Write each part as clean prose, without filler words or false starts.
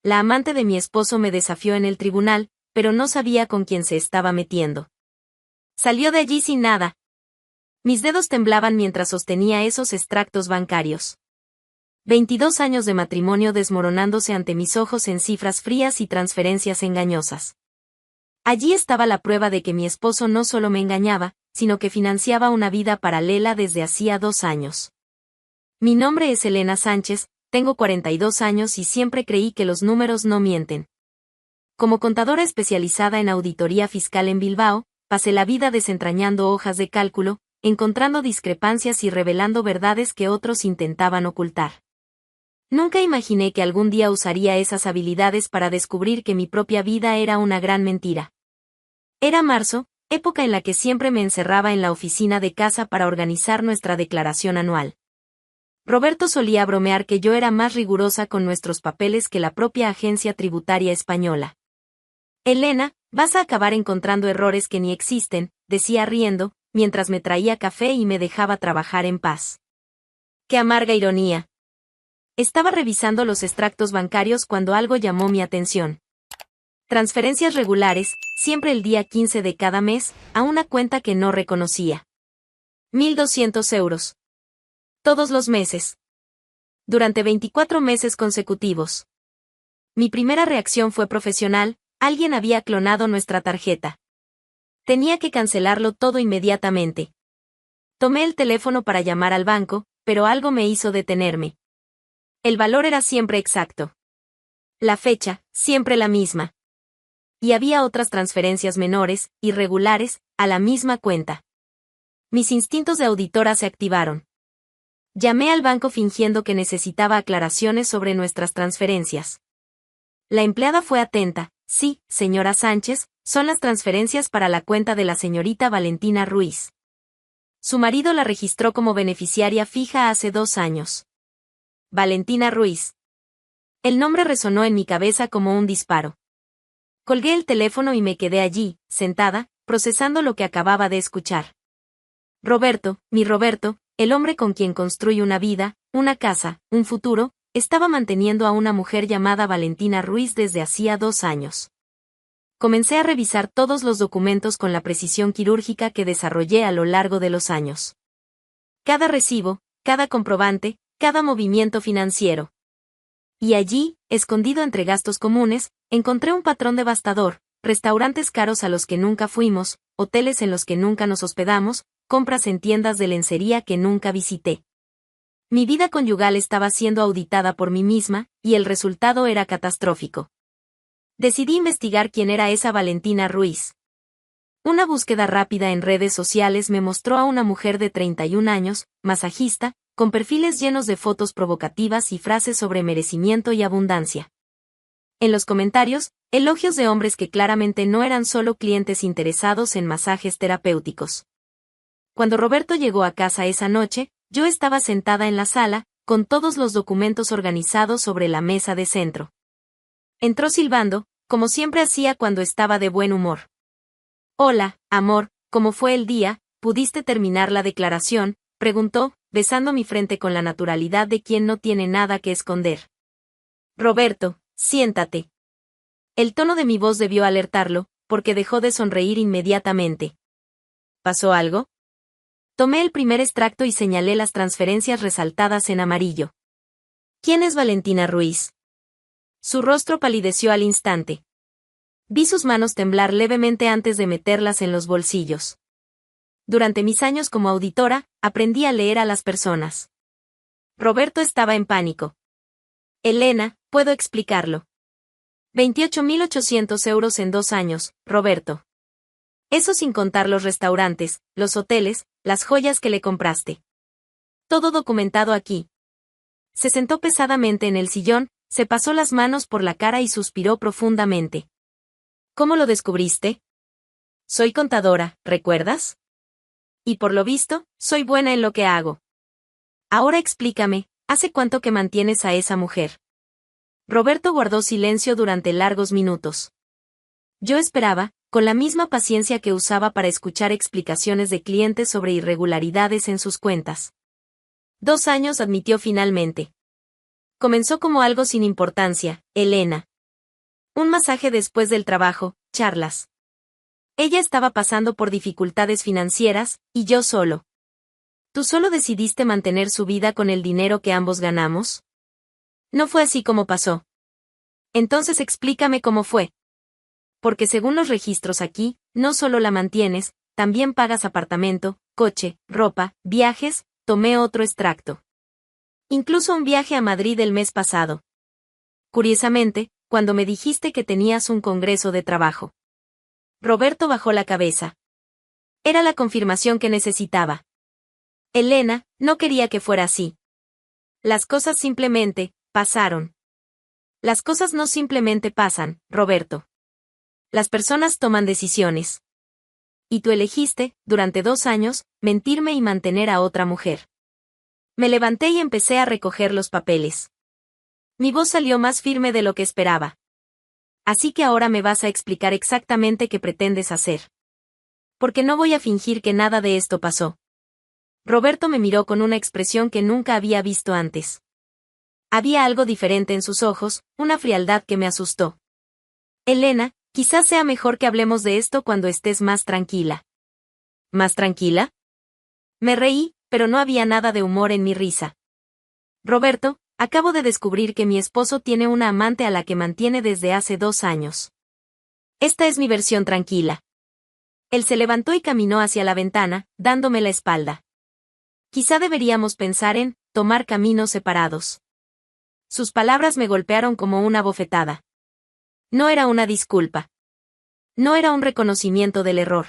la amante de mi esposo me desafió en el tribunal, pero no sabía con quién se estaba metiendo. Salió de allí sin nada. Mis dedos temblaban mientras sostenía esos extractos bancarios. 22 años de matrimonio desmoronándose ante mis ojos en cifras frías y transferencias engañosas. Allí estaba la prueba de que mi esposo no solo me engañaba, sino que financiaba una vida paralela desde hacía 2 años. Mi nombre es Elena Sánchez, tengo 42 años y siempre creí que los números no mienten. Como contadora especializada en auditoría fiscal en Bilbao, pasé la vida desentrañando hojas de cálculo, encontrando discrepancias y revelando verdades que otros intentaban ocultar. Nunca imaginé que algún día usaría esas habilidades para descubrir que mi propia vida era una gran mentira. Era marzo, época en la que siempre me encerraba en la oficina de casa para organizar nuestra declaración anual. Roberto solía bromear que yo era más rigurosa con nuestros papeles que la propia agencia tributaria española. Elena, vas a acabar encontrando errores que ni existen, decía riendo, mientras me traía café y me dejaba trabajar en paz. ¡Qué amarga ironía! Estaba revisando los extractos bancarios cuando algo llamó mi atención. Transferencias regulares, siempre el día 15 de cada mes, a una cuenta que no reconocía. 1.200 euros. Todos los meses. Durante 24 meses consecutivos. Mi primera reacción fue profesional, alguien había clonado nuestra tarjeta. Tenía que cancelarlo todo inmediatamente. Tomé el teléfono para llamar al banco, pero algo me hizo detenerme. El valor era siempre exacto. La fecha, siempre la misma. Y había otras transferencias menores, irregulares, a la misma cuenta. Mis instintos de auditora se activaron. Llamé al banco fingiendo que necesitaba aclaraciones sobre nuestras transferencias. La empleada fue atenta. Sí, señora Sánchez, son las transferencias para la cuenta de la señorita Valentina Ruiz. Su marido la registró como beneficiaria fija hace 2 años. Valentina Ruiz. El nombre resonó en mi cabeza como un disparo. Colgué el teléfono y me quedé allí, sentada, procesando lo que acababa de escuchar. Roberto, mi Roberto, el hombre con quien construí una vida, una casa, un futuro, estaba manteniendo a una mujer llamada Valentina Ruiz desde hacía 2 años. Comencé a revisar todos los documentos con la precisión quirúrgica que desarrollé a lo largo de los años. Cada recibo, cada comprobante, cada movimiento financiero. Y allí, escondido entre gastos comunes, encontré un patrón devastador: restaurantes caros a los que nunca fuimos, hoteles en los que nunca nos hospedamos, compras en tiendas de lencería que nunca visité. Mi vida conyugal estaba siendo auditada por mí misma, y el resultado era catastrófico. Decidí investigar quién era esa Valentina Ruiz. Una búsqueda rápida en redes sociales me mostró a una mujer de 31 años, masajista, con perfiles llenos de fotos provocativas y frases sobre merecimiento y abundancia. En los comentarios, elogios de hombres que claramente no eran solo clientes interesados en masajes terapéuticos. Cuando Roberto llegó a casa esa noche, yo estaba sentada en la sala, con todos los documentos organizados sobre la mesa de centro. Entró silbando, como siempre hacía cuando estaba de buen humor. «Hola, amor, ¿cómo fue el día? ¿Pudiste terminar la declaración?», preguntó, besando mi frente con la naturalidad de quien no tiene nada que esconder. «Roberto, siéntate». El tono de mi voz debió alertarlo, porque dejó de sonreír inmediatamente. ¿Pasó algo? Tomé el primer extracto y señalé las transferencias resaltadas en amarillo. ¿Quién es Valentina Ruiz? Su rostro palideció al instante. Vi sus manos temblar levemente antes de meterlas en los bolsillos. Durante mis años como auditora, aprendí a leer a las personas. Roberto estaba en pánico. Elena, puedo explicarlo. 28.800 euros en 2 años, Roberto. Eso sin contar los restaurantes, los hoteles, las joyas que le compraste. Todo documentado aquí. Se sentó pesadamente en el sillón, se pasó las manos por la cara y suspiró profundamente. ¿Cómo lo descubriste? Soy contadora, ¿recuerdas? Y por lo visto, soy buena en lo que hago. Ahora explícame, ¿hace cuánto que mantienes a esa mujer? Roberto guardó silencio durante largos minutos. Yo esperaba, con la misma paciencia que usaba para escuchar explicaciones de clientes sobre irregularidades en sus cuentas. 2 años, admitió finalmente. Comenzó como algo sin importancia, Elena. Un masaje después del trabajo, charlas. Ella estaba pasando por dificultades financieras, y yo solo. ¿Tú solo decidiste mantener su vida con el dinero que ambos ganamos? No fue así como pasó. Entonces explícame cómo fue. Porque según los registros aquí, no solo la mantienes, también pagas apartamento, coche, ropa, viajes, tomé otro extracto. Incluso un viaje a Madrid el mes pasado. Curiosamente, cuando me dijiste que tenías un congreso de trabajo. Roberto bajó la cabeza. Era la confirmación que necesitaba. Elena, no quería que fuera así. Las cosas simplemente, pasaron. Las cosas no simplemente pasan, Roberto. Las personas toman decisiones. Y tú elegiste, durante 2 años, mentirme y mantener a otra mujer. Me levanté y empecé a recoger los papeles. Mi voz salió más firme de lo que esperaba. Así que ahora me vas a explicar exactamente qué pretendes hacer. Porque no voy a fingir que nada de esto pasó. Roberto me miró con una expresión que nunca había visto antes. Había algo diferente en sus ojos, una frialdad que me asustó. Elena, quizás sea mejor que hablemos de esto cuando estés más tranquila. ¿Más tranquila? Me reí, pero no había nada de humor en mi risa. Roberto, acabo de descubrir que mi esposo tiene una amante a la que mantiene desde hace 2 años. Esta es mi versión tranquila. Él se levantó y caminó hacia la ventana, dándome la espalda. Quizá deberíamos pensar en tomar caminos separados. Sus palabras me golpearon como una bofetada. No era una disculpa. No era un reconocimiento del error.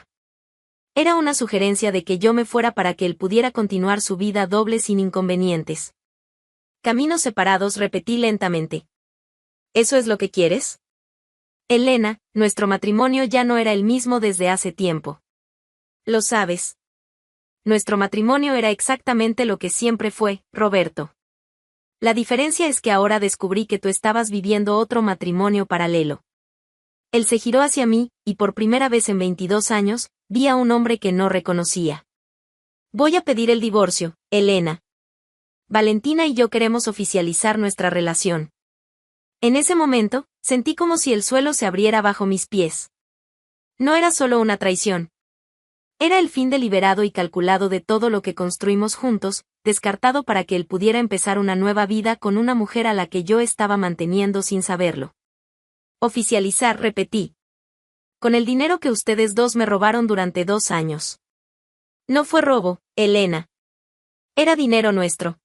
Era una sugerencia de que yo me fuera para que él pudiera continuar su vida doble sin inconvenientes. Caminos separados, repetí lentamente. ¿Eso es lo que quieres? Elena, nuestro matrimonio ya no era el mismo desde hace tiempo. Lo sabes. Nuestro matrimonio era exactamente lo que siempre fue, Roberto. La diferencia es que ahora descubrí que tú estabas viviendo otro matrimonio paralelo. Él se giró hacia mí, y por primera vez en 22 años, vi a un hombre que no reconocía. Voy a pedir el divorcio, Elena. Valentina y yo queremos oficializar nuestra relación. En ese momento, sentí como si el suelo se abriera bajo mis pies. No era solo una traición. Era el fin deliberado y calculado de todo lo que construimos juntos, descartado para que él pudiera empezar una nueva vida con una mujer a la que yo estaba manteniendo sin saberlo. Oficializar, repetí. Con el dinero que ustedes dos me robaron durante 2 años. No fue robo, Elena. Era dinero nuestro.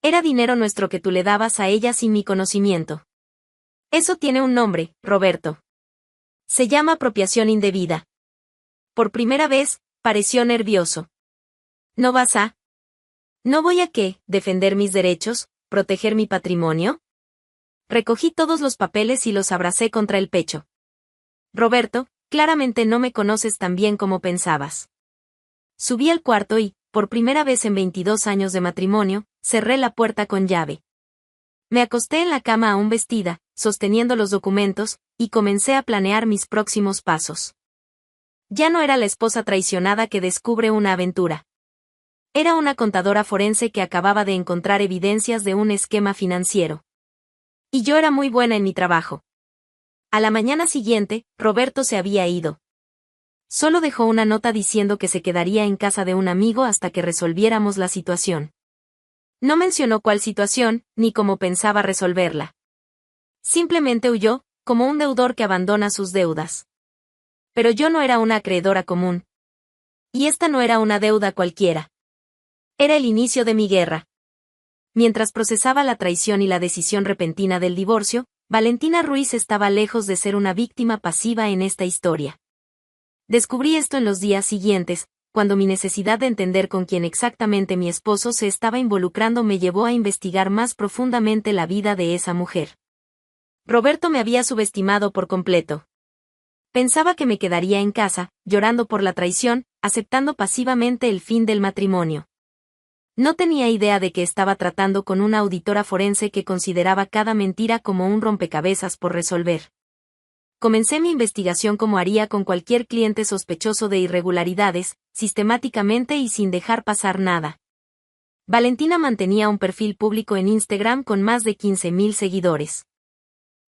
Era dinero nuestro que tú le dabas a ella sin mi conocimiento. Eso tiene un nombre, Roberto. Se llama apropiación indebida. Por primera vez, pareció nervioso. ¿No vas a? ¿No voy a qué? ¿Defender mis derechos? ¿Proteger mi patrimonio? Recogí todos los papeles y los abracé contra el pecho. Roberto, claramente no me conoces tan bien como pensabas. Subí al cuarto y, por primera vez en 22 años de matrimonio, cerré la puerta con llave. Me acosté en la cama aún vestida, sosteniendo los documentos, y comencé a planear mis próximos pasos. Ya no era la esposa traicionada que descubre una aventura. Era una contadora forense que acababa de encontrar evidencias de un esquema financiero. Y yo era muy buena en mi trabajo. A la mañana siguiente, Roberto se había ido. Solo dejó una nota diciendo que se quedaría en casa de un amigo hasta que resolviéramos la situación. No mencionó cuál situación, ni cómo pensaba resolverla. Simplemente huyó, como un deudor que abandona sus deudas. Pero yo no era una acreedora común. Y esta no era una deuda cualquiera. Era el inicio de mi guerra. Mientras procesaba la traición y la decisión repentina del divorcio, Valentina Ruiz estaba lejos de ser una víctima pasiva en esta historia. Descubrí esto en los días siguientes, cuando mi necesidad de entender con quién exactamente mi esposo se estaba involucrando me llevó a investigar más profundamente la vida de esa mujer. Roberto me había subestimado por completo. Pensaba que me quedaría en casa, llorando por la traición, aceptando pasivamente el fin del matrimonio. No tenía idea de que estaba tratando con una auditora forense que consideraba cada mentira como un rompecabezas por resolver. Comencé mi investigación como haría con cualquier cliente sospechoso de irregularidades, sistemáticamente y sin dejar pasar nada. Valentina mantenía un perfil público en Instagram con más de 15.000 seguidores.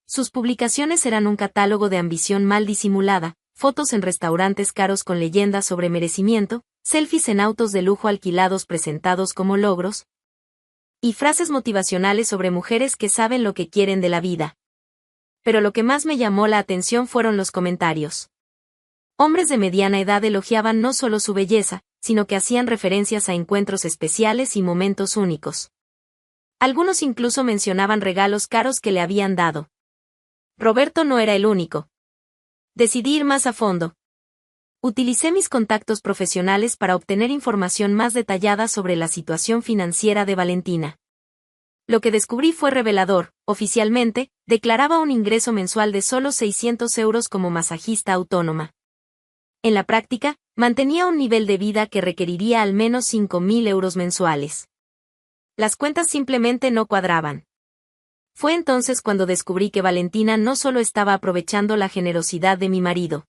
Sus publicaciones eran un catálogo de ambición mal disimulada, fotos en restaurantes caros con leyendas sobre merecimiento, selfies en autos de lujo alquilados presentados como logros, y frases motivacionales sobre mujeres que saben lo que quieren de la vida. Pero lo que más me llamó la atención fueron los comentarios. Hombres de mediana edad elogiaban no solo su belleza, sino que hacían referencias a encuentros especiales y momentos únicos. Algunos incluso mencionaban regalos caros que le habían dado. Roberto no era el único. Decidí ir más a fondo. Utilicé mis contactos profesionales para obtener información más detallada sobre la situación financiera de Valentina. Lo que descubrí fue revelador. Oficialmente, declaraba un ingreso mensual de solo 600 euros como masajista autónoma. En la práctica, mantenía un nivel de vida que requeriría al menos 5.000 euros mensuales. Las cuentas simplemente no cuadraban. Fue entonces cuando descubrí que Valentina no solo estaba aprovechando la generosidad de mi marido.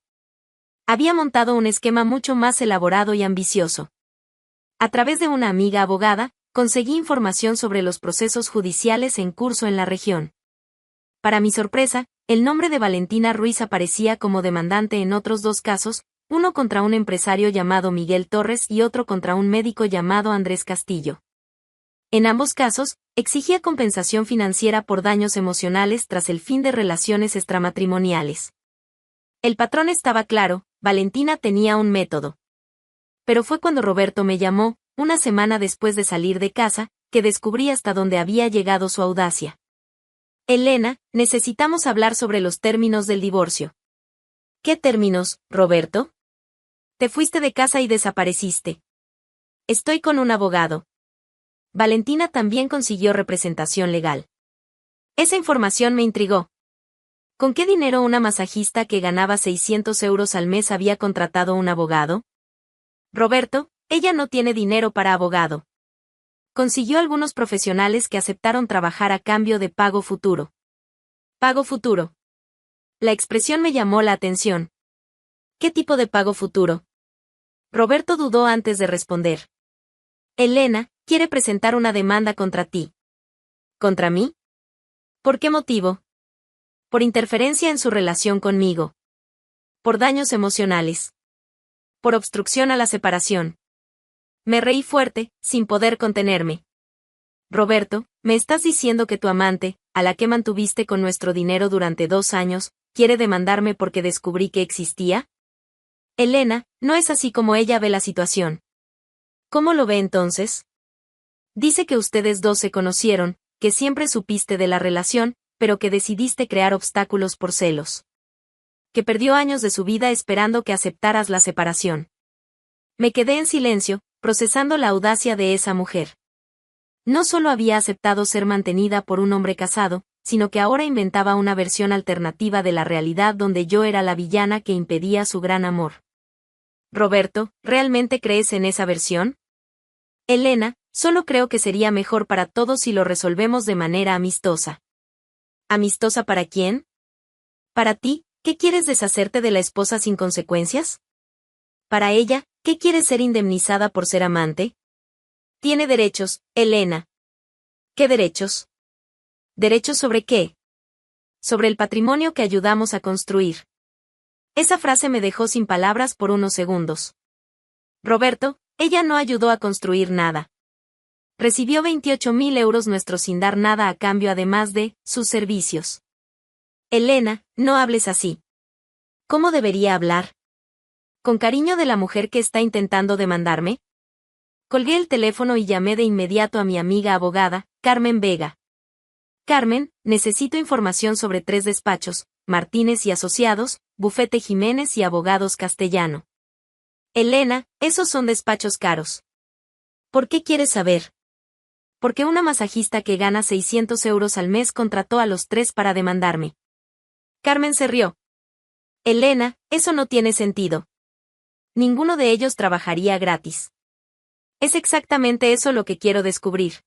Había montado un esquema mucho más elaborado y ambicioso. A través de una amiga abogada, conseguí información sobre los procesos judiciales en curso en la región. Para mi sorpresa, el nombre de Valentina Ruiz aparecía como demandante en otros dos casos, uno contra un empresario llamado Miguel Torres y otro contra un médico llamado Andrés Castillo. En ambos casos, exigía compensación financiera por daños emocionales tras el fin de relaciones extramatrimoniales. El patrón estaba claro, Valentina tenía un método. Pero fue cuando Roberto me llamó, una semana después de salir de casa, que descubrí hasta dónde había llegado su audacia. Elena, necesitamos hablar sobre los términos del divorcio. ¿Qué términos, Roberto? Te fuiste de casa y desapareciste. Estoy con un abogado. Valentina también consiguió representación legal. Esa información me intrigó. ¿Con qué dinero una masajista que ganaba 600 euros al mes había contratado un abogado? Roberto, ella no tiene dinero para abogado. Consiguió algunos profesionales que aceptaron trabajar a cambio de pago futuro. Pago futuro. La expresión me llamó la atención. ¿Qué tipo de pago futuro? Roberto dudó antes de responder. Elena, quiere presentar una demanda contra ti. ¿Contra mí? ¿Por qué motivo? Por interferencia en su relación conmigo. Por daños emocionales. Por obstrucción a la separación. Me reí fuerte, sin poder contenerme. Roberto, ¿me estás diciendo que tu amante, a la que mantuviste con nuestro dinero durante 2 años, quiere demandarme porque descubrí que existía? Elena, no es así como ella ve la situación. ¿Cómo lo ve entonces? Dice que ustedes dos se conocieron, que siempre supiste de la relación, pero que decidiste crear obstáculos por celos. Que perdió años de su vida esperando que aceptaras la separación. Me quedé en silencio, procesando la audacia de esa mujer. No solo había aceptado ser mantenida por un hombre casado, sino que ahora inventaba una versión alternativa de la realidad donde yo era la villana que impedía su gran amor. Roberto, ¿realmente crees en esa versión? Elena, solo creo que sería mejor para todos si lo resolvemos de manera amistosa. ¿Amistosa para quién? Para ti, ¿qué quieres deshacerte de la esposa sin consecuencias? Para ella, ¿qué quieres ser indemnizada por ser amante? Tiene derechos, Elena. ¿Qué derechos? ¿Derechos sobre qué? Sobre el patrimonio que ayudamos a construir. Esa frase me dejó sin palabras por unos segundos. Roberto, ella no ayudó a construir nada. Recibió 28.000 euros nuestros sin dar nada a cambio además de sus servicios. Elena, no hables así. ¿Cómo debería hablar? ¿Con cariño de la mujer que está intentando demandarme? Colgué el teléfono y llamé de inmediato a mi amiga abogada, Carmen Vega. Carmen, necesito información sobre 3 despachos, Martínez y Asociados, Bufete Jiménez y Abogados Castellano. Elena, esos son despachos caros. ¿Por qué quieres saber? Porque una masajista que gana 600 euros al mes contrató a los 3 para demandarme. Carmen se rió. Elena, eso no tiene sentido. Ninguno de ellos trabajaría gratis. Es exactamente eso lo que quiero descubrir.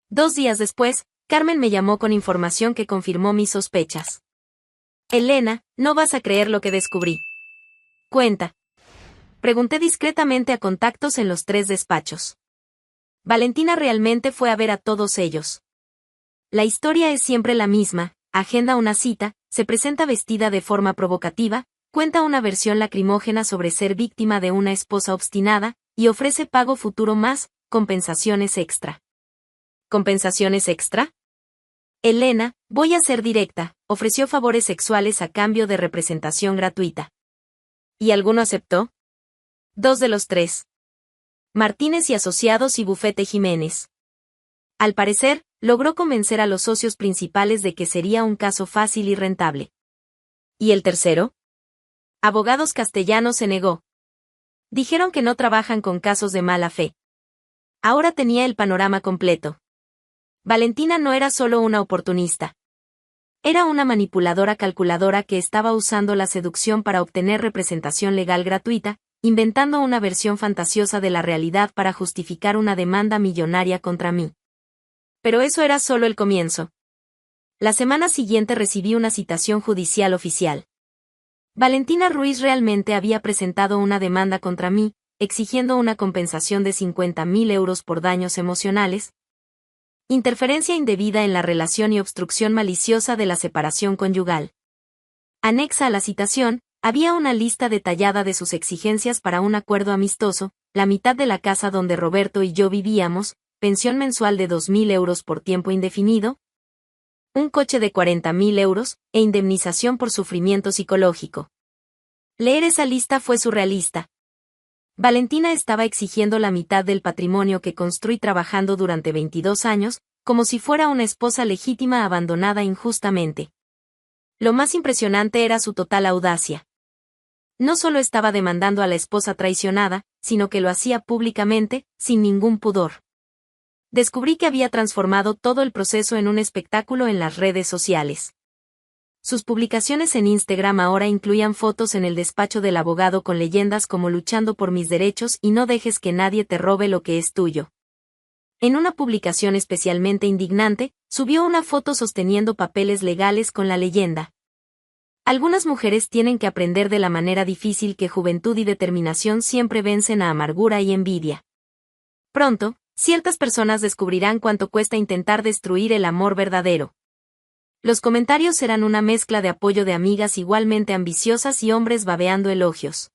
2 días después, Carmen me llamó con información que confirmó mis sospechas. Elena, no vas a creer lo que descubrí. Cuenta. Pregunté discretamente a contactos en los 3 despachos. Valentina realmente fue a ver a todos ellos. La historia es siempre la misma, agenda una cita, se presenta vestida de forma provocativa, cuenta una versión lacrimógena sobre ser víctima de una esposa obstinada, y ofrece pago futuro más compensaciones extra. ¿Compensaciones extra? Elena, voy a ser directa, ofreció favores sexuales a cambio de representación gratuita. ¿Y alguno aceptó? 2 de los 3. Martínez y Asociados y Bufete Jiménez. Al parecer, logró convencer a los socios principales de que sería un caso fácil y rentable. ¿Y el tercero? Abogados Castellanos se negó. Dijeron que no trabajan con casos de mala fe. Ahora tenía el panorama completo. Valentina no era solo una oportunista. Era una manipuladora calculadora que estaba usando la seducción para obtener representación legal gratuita, inventando una versión fantasiosa de la realidad para justificar una demanda millonaria contra mí. Pero eso era solo el comienzo. La semana siguiente recibí una citación judicial oficial. Valentina Ruiz realmente había presentado una demanda contra mí, exigiendo una compensación de 50.000 euros por daños emocionales, interferencia indebida en la relación y obstrucción maliciosa de la separación conyugal. Anexa a la citación, había una lista detallada de sus exigencias para un acuerdo amistoso, la mitad de la casa donde Roberto y yo vivíamos, pensión mensual de 2.000 euros por tiempo indefinido, un coche de 40.000 euros, e indemnización por sufrimiento psicológico. Leer esa lista fue surrealista. Valentina estaba exigiendo la mitad del patrimonio que construí trabajando durante 22 años, como si fuera una esposa legítima abandonada injustamente. Lo más impresionante era su total audacia. No solo estaba demandando a la esposa traicionada, sino que lo hacía públicamente, sin ningún pudor. Descubrí que había transformado todo el proceso en un espectáculo en las redes sociales. Sus publicaciones en Instagram ahora incluían fotos en el despacho del abogado con leyendas como luchando por mis derechos y no dejes que nadie te robe lo que es tuyo. En una publicación especialmente indignante, subió una foto sosteniendo papeles legales con la leyenda: algunas mujeres tienen que aprender de la manera difícil que juventud y determinación siempre vencen a amargura y envidia. Pronto, ciertas personas descubrirán cuánto cuesta intentar destruir el amor verdadero. Los comentarios eran una mezcla de apoyo de amigas igualmente ambiciosas y hombres babeando elogios.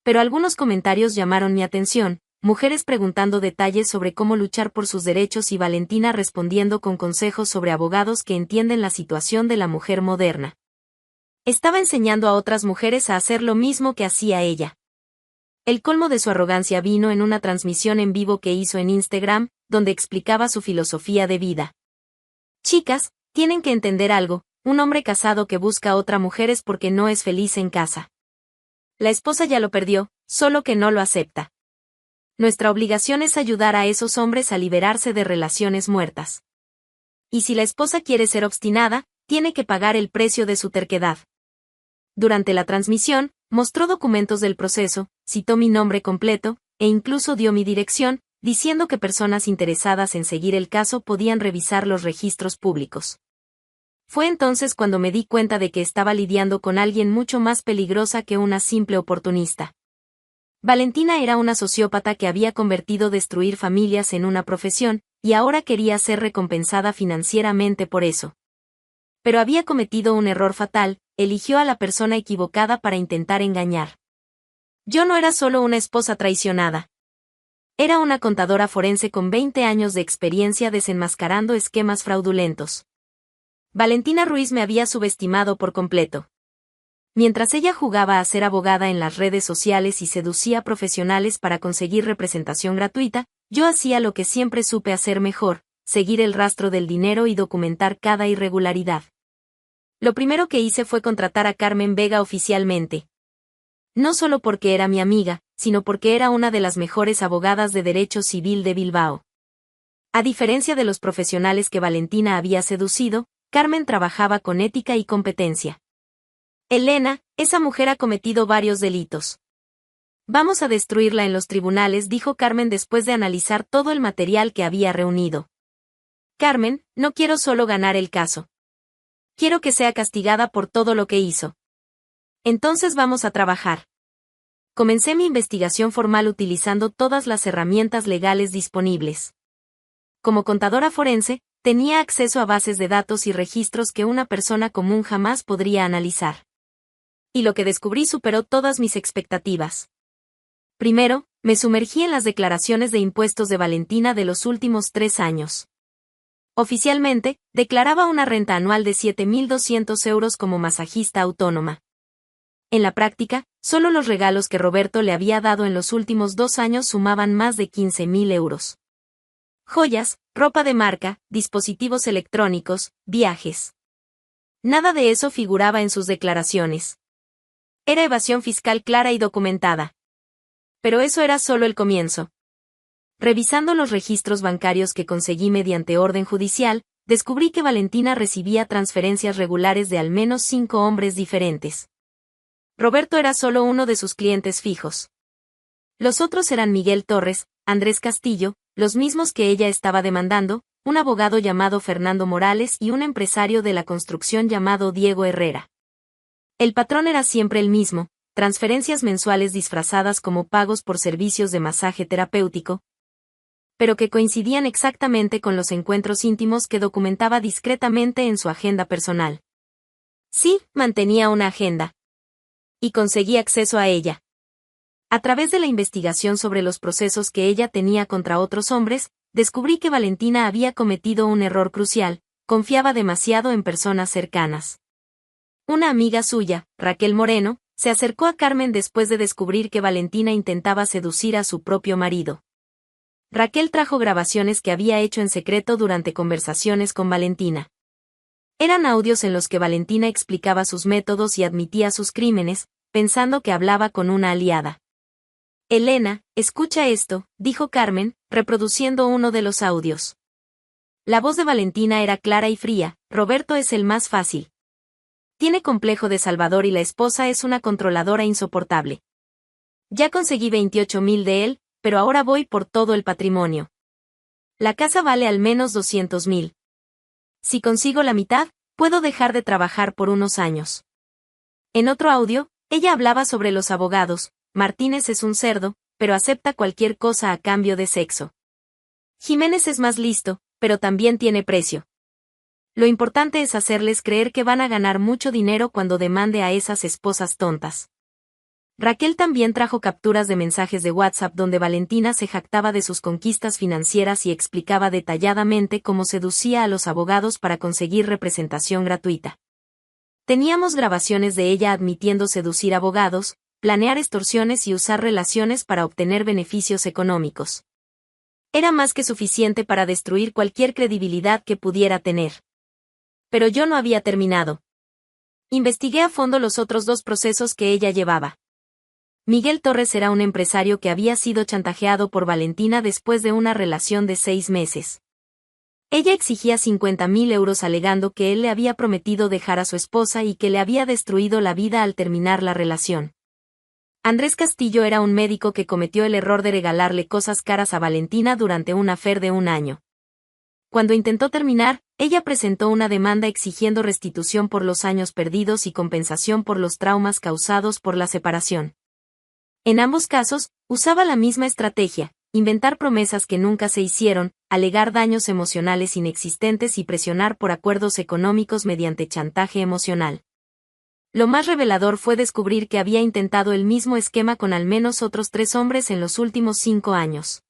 Pero algunos comentarios llamaron mi atención, mujeres preguntando detalles sobre cómo luchar por sus derechos y Valentina respondiendo con consejos sobre abogados que entienden la situación de la mujer moderna. Estaba enseñando a otras mujeres a hacer lo mismo que hacía ella. El colmo de su arrogancia vino en una transmisión en vivo que hizo en Instagram, donde explicaba su filosofía de vida. Chicas, tienen que entender algo, un hombre casado que busca a otra mujer es porque no es feliz en casa. La esposa ya lo perdió, solo que no lo acepta. Nuestra obligación es ayudar a esos hombres a liberarse de relaciones muertas. Y si la esposa quiere ser obstinada, tiene que pagar el precio de su terquedad. Durante la transmisión, mostró documentos del proceso, citó mi nombre completo, e incluso dio mi dirección, diciendo que personas interesadas en seguir el caso podían revisar los registros públicos. Fue entonces cuando me di cuenta de que estaba lidiando con alguien mucho más peligrosa que una simple oportunista. Valentina era una sociópata que había convertido destruir familias en una profesión, y ahora quería ser recompensada financieramente por eso. Pero había cometido un error fatal, eligió a la persona equivocada para intentar engañar. Yo no era solo una esposa traicionada. Era una contadora forense con 20 años de experiencia desenmascarando esquemas fraudulentos. Valentina Ruiz me había subestimado por completo. Mientras ella jugaba a ser abogada en las redes sociales y seducía a profesionales para conseguir representación gratuita, yo hacía lo que siempre supe hacer mejor: seguir el rastro del dinero y documentar cada irregularidad. Lo primero que hice fue contratar a Carmen Vega oficialmente. No solo porque era mi amiga, sino porque era una de las mejores abogadas de derecho civil de Bilbao. A diferencia de los profesionales que Valentina había seducido, Carmen trabajaba con ética y competencia. Elena, esa mujer ha cometido varios delitos. Vamos a destruirla en los tribunales, dijo Carmen después de analizar todo el material que había reunido. Carmen, no quiero solo ganar el caso. Quiero que sea castigada por todo lo que hizo. Entonces vamos a trabajar. Comencé mi investigación formal utilizando todas las herramientas legales disponibles. Como contadora forense, Tenía acceso a bases de datos y registros que una persona común jamás podría analizar. Y lo que descubrí superó todas mis expectativas. Primero, me sumergí en las declaraciones de impuestos de Valentina de los últimos 3 años. Oficialmente, declaraba una renta anual de 7.200 euros como masajista autónoma. En la práctica, solo los regalos que Roberto le había dado en los últimos 2 años sumaban más de 15.000 euros. Joyas, ropa de marca, dispositivos electrónicos, viajes. Nada de eso figuraba en sus declaraciones. Era evasión fiscal clara y documentada. Pero eso era solo el comienzo. Revisando los registros bancarios que conseguí mediante orden judicial, descubrí que Valentina recibía transferencias regulares de al menos 5 hombres diferentes. Roberto era solo uno de sus clientes fijos. Los otros eran Miguel Torres, Andrés Castillo, los mismos que ella estaba demandando, un abogado llamado Fernando Morales y un empresario de la construcción llamado Diego Herrera. El patrón era siempre el mismo, transferencias mensuales disfrazadas como pagos por servicios de masaje terapéutico, pero que coincidían exactamente con los encuentros íntimos que documentaba discretamente en su agenda personal. Sí, mantenía una agenda. Y conseguí acceso a ella. A través de la investigación sobre los procesos que ella tenía contra otros hombres, descubrí que Valentina había cometido un error crucial: confiaba demasiado en personas cercanas. Una amiga suya, Raquel Moreno, se acercó a Carmen después de descubrir que Valentina intentaba seducir a su propio marido. Raquel trajo grabaciones que había hecho en secreto durante conversaciones con Valentina. Eran audios en los que Valentina explicaba sus métodos y admitía sus crímenes, pensando que hablaba con una aliada. Elena, escucha esto, dijo Carmen, reproduciendo uno de los audios. La voz de Valentina era clara y fría: Roberto es el más fácil. Tiene complejo de Salvador y la esposa es una controladora insoportable. Ya conseguí 28.000 de él, pero ahora voy por todo el patrimonio. La casa vale al menos 200.000. Si consigo la mitad, puedo dejar de trabajar por unos años. En otro audio, ella hablaba sobre los abogados: Martínez es un cerdo, pero acepta cualquier cosa a cambio de sexo. Jiménez es más listo, pero también tiene precio. Lo importante es hacerles creer que van a ganar mucho dinero cuando demande a esas esposas tontas. Raquel también trajo capturas de mensajes de WhatsApp donde Valentina se jactaba de sus conquistas financieras y explicaba detalladamente cómo seducía a los abogados para conseguir representación gratuita. Teníamos grabaciones de ella admitiendo seducir abogados, planear extorsiones y usar relaciones para obtener beneficios económicos. Era más que suficiente para destruir cualquier credibilidad que pudiera tener. Pero yo no había terminado. Investigué a fondo los otros 2 procesos que ella llevaba. Miguel Torres era un empresario que había sido chantajeado por Valentina después de una relación de 6 meses. Ella exigía 50.000 euros alegando que él le había prometido dejar a su esposa y que le había destruido la vida al terminar la relación. Andrés Castillo era un médico que cometió el error de regalarle cosas caras a Valentina durante un affair de 1 año. Cuando intentó terminar, ella presentó una demanda exigiendo restitución por los años perdidos y compensación por los traumas causados por la separación. En ambos casos, usaba la misma estrategia: inventar promesas que nunca se hicieron, alegar daños emocionales inexistentes y presionar por acuerdos económicos mediante chantaje emocional. Lo más revelador fue descubrir que había intentado el mismo esquema con al menos otros 3 hombres en los últimos 5 años.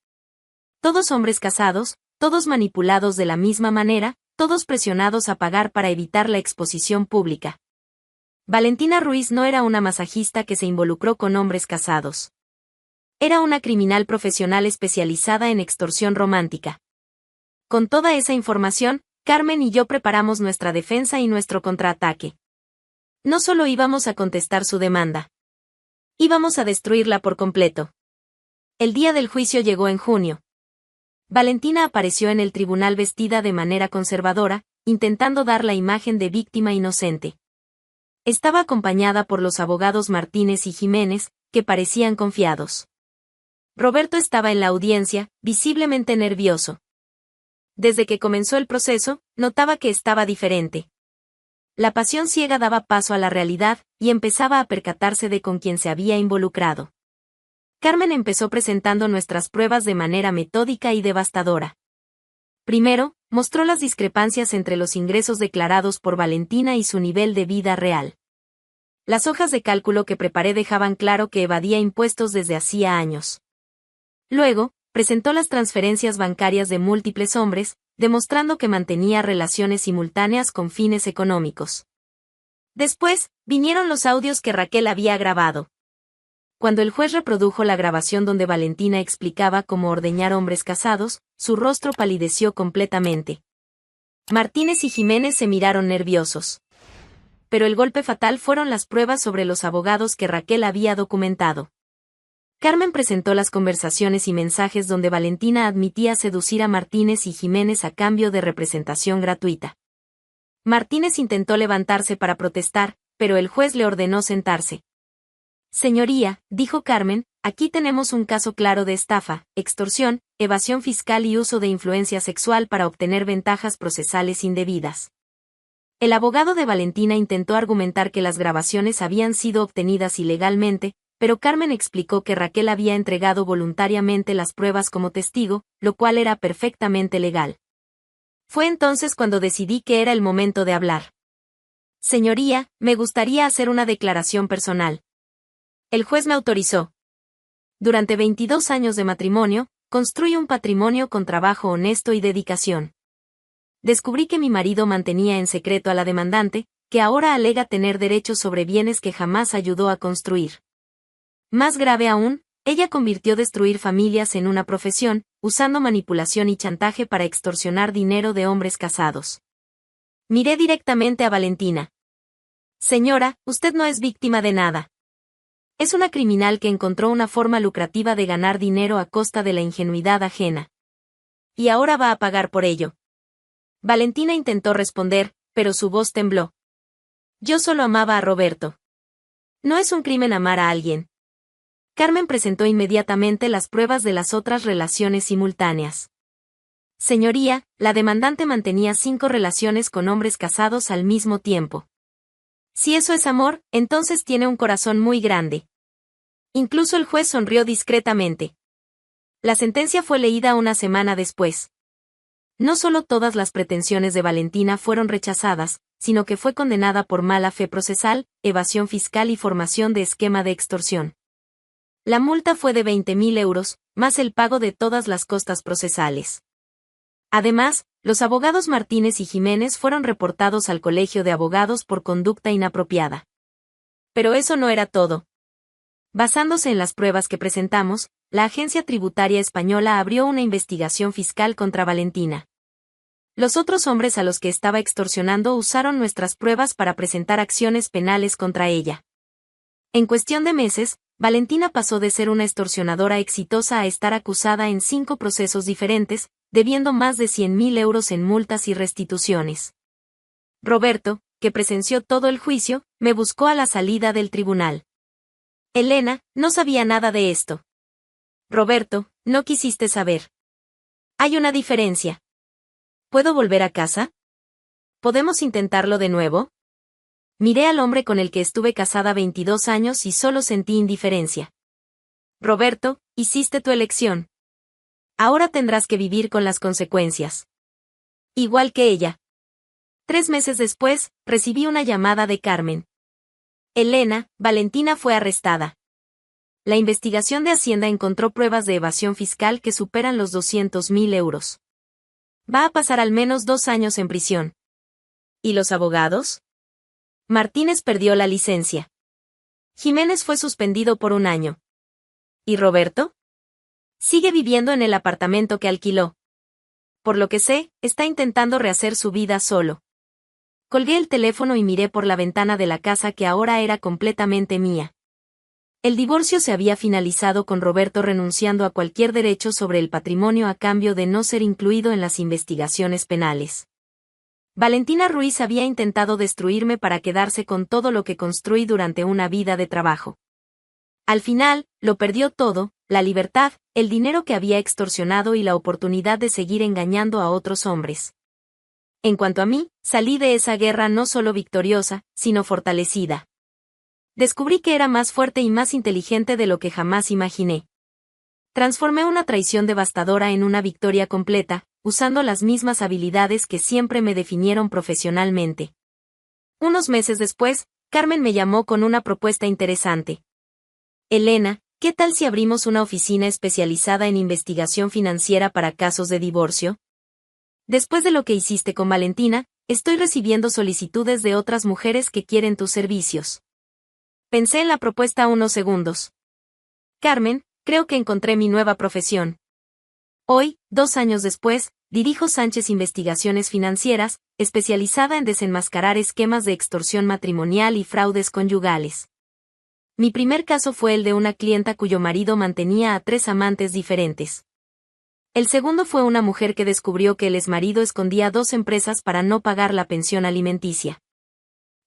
Todos hombres casados, todos manipulados de la misma manera, todos presionados a pagar para evitar la exposición pública. Valentina Ruiz no era una masajista que se involucró con hombres casados. Era una criminal profesional especializada en extorsión romántica. Con toda esa información, Carmen y yo preparamos nuestra defensa y nuestro contraataque. No solo íbamos a contestar su demanda. Íbamos a destruirla por completo. El día del juicio llegó en junio. Valentina apareció en el tribunal vestida de manera conservadora, intentando dar la imagen de víctima inocente. Estaba acompañada por los abogados Martínez y Jiménez, que parecían confiados. Roberto estaba en la audiencia, visiblemente nervioso. Desde que comenzó el proceso, notaba que estaba diferente. La pasión ciega daba paso a la realidad, y empezaba a percatarse de con quién se había involucrado. Carmen empezó presentando nuestras pruebas de manera metódica y devastadora. Primero, mostró las discrepancias entre los ingresos declarados por Valentina y su nivel de vida real. Las hojas de cálculo que preparé dejaban claro que evadía impuestos desde hacía años. Luego, presentó las transferencias bancarias de múltiples hombres, demostrando que mantenía relaciones simultáneas con fines económicos. Después, vinieron los audios que Raquel había grabado. Cuando el juez reprodujo la grabación donde Valentina explicaba cómo ordeñar hombres casados, su rostro palideció completamente. Martínez y Jiménez se miraron nerviosos. Pero el golpe fatal fueron las pruebas sobre los abogados que Raquel había documentado. Carmen presentó las conversaciones y mensajes donde Valentina admitía seducir a Martínez y Jiménez a cambio de representación gratuita. Martínez intentó levantarse para protestar, pero el juez le ordenó sentarse. Señoría, dijo Carmen, aquí tenemos un caso claro de estafa, extorsión, evasión fiscal y uso de influencia sexual para obtener ventajas procesales indebidas. El abogado de Valentina intentó argumentar que las grabaciones habían sido obtenidas ilegalmente, pero Carmen explicó que Raquel había entregado voluntariamente las pruebas como testigo, lo cual era perfectamente legal. Fue entonces cuando decidí que era el momento de hablar. Señoría, me gustaría hacer una declaración personal. El juez me autorizó. Durante 22 años de matrimonio, construí un patrimonio con trabajo honesto y dedicación. Descubrí que mi marido mantenía en secreto a la demandante, que ahora alega tener derechos sobre bienes que jamás ayudó a construir. Más grave aún, ella convirtió destruir familias en una profesión, usando manipulación y chantaje para extorsionar dinero de hombres casados. Miré directamente a Valentina. Señora, usted no es víctima de nada. Es una criminal que encontró una forma lucrativa de ganar dinero a costa de la ingenuidad ajena. Y ahora va a pagar por ello. Valentina intentó responder, pero su voz tembló. Yo solo amaba a Roberto. No es un crimen amar a alguien. Carmen presentó inmediatamente las pruebas de las otras relaciones simultáneas. Señoría, la demandante mantenía 5 relaciones con hombres casados al mismo tiempo. Si eso es amor, entonces tiene un corazón muy grande. Incluso el juez sonrió discretamente. La sentencia fue leída una semana después. No solo todas las pretensiones de Valentina fueron rechazadas, sino que fue condenada por mala fe procesal, evasión fiscal y formación de esquema de extorsión. La multa fue de 20.000 euros, más el pago de todas las costas procesales. Además, los abogados Martínez y Jiménez fueron reportados al Colegio de Abogados por conducta inapropiada. Pero eso no era todo. Basándose en las pruebas que presentamos, la Agencia Tributaria Española abrió una investigación fiscal contra Valentina. Los otros hombres a los que estaba extorsionando usaron nuestras pruebas para presentar acciones penales contra ella. En cuestión de meses, Valentina pasó de ser una extorsionadora exitosa a estar acusada en 5 procesos diferentes, debiendo más de 100.000 euros en multas y restituciones. Roberto, que presenció todo el juicio, me buscó a la salida del tribunal. Elena, no sabía nada de esto. Roberto, no quisiste saber. Hay una diferencia. ¿Puedo volver a casa? ¿Podemos intentarlo de nuevo? Miré al hombre con el que estuve casada 22 años y solo sentí indiferencia. Roberto, hiciste tu elección. Ahora tendrás que vivir con las consecuencias. Igual que ella. 3 meses después, recibí una llamada de Carmen. Elena, Valentina fue arrestada. La investigación de Hacienda encontró pruebas de evasión fiscal que superan los 200.000 euros. Va a pasar al menos 2 años en prisión. ¿Y los abogados? Martínez perdió la licencia. Jiménez fue suspendido por 1 año. ¿Y Roberto? Sigue viviendo en el apartamento que alquiló. Por lo que sé, está intentando rehacer su vida solo. Colgué el teléfono y miré por la ventana de la casa que ahora era completamente mía. El divorcio se había finalizado con Roberto renunciando a cualquier derecho sobre el patrimonio a cambio de no ser incluido en las investigaciones penales. Valentina Ruiz había intentado destruirme para quedarse con todo lo que construí durante una vida de trabajo. Al final, lo perdió todo, la libertad, el dinero que había extorsionado y la oportunidad de seguir engañando a otros hombres. En cuanto a mí, salí de esa guerra no solo victoriosa, sino fortalecida. Descubrí que era más fuerte y más inteligente de lo que jamás imaginé. Transformé una traición devastadora en una victoria completa, usando las mismas habilidades que siempre me definieron profesionalmente. Unos meses después, Carmen me llamó con una propuesta interesante. Elena, ¿qué tal si abrimos una oficina especializada en investigación financiera para casos de divorcio? Después de lo que hiciste con Valentina, estoy recibiendo solicitudes de otras mujeres que quieren tus servicios. Pensé en la propuesta unos segundos. Carmen, creo que encontré mi nueva profesión. Hoy, 2 años después, dirijo Sánchez Investigaciones Financieras, especializada en desenmascarar esquemas de extorsión matrimonial y fraudes conyugales. Mi primer caso fue el de una clienta cuyo marido mantenía a 3 amantes diferentes. El segundo fue una mujer que descubrió que el exmarido escondía 2 empresas para no pagar la pensión alimenticia.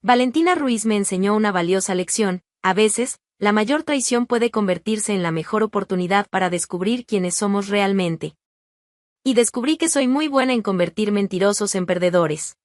Valentina Ruiz me enseñó una valiosa lección: a veces, la mayor traición puede convertirse en la mejor oportunidad para descubrir quiénes somos realmente. Y descubrí que soy muy buena en convertir mentirosos en perdedores.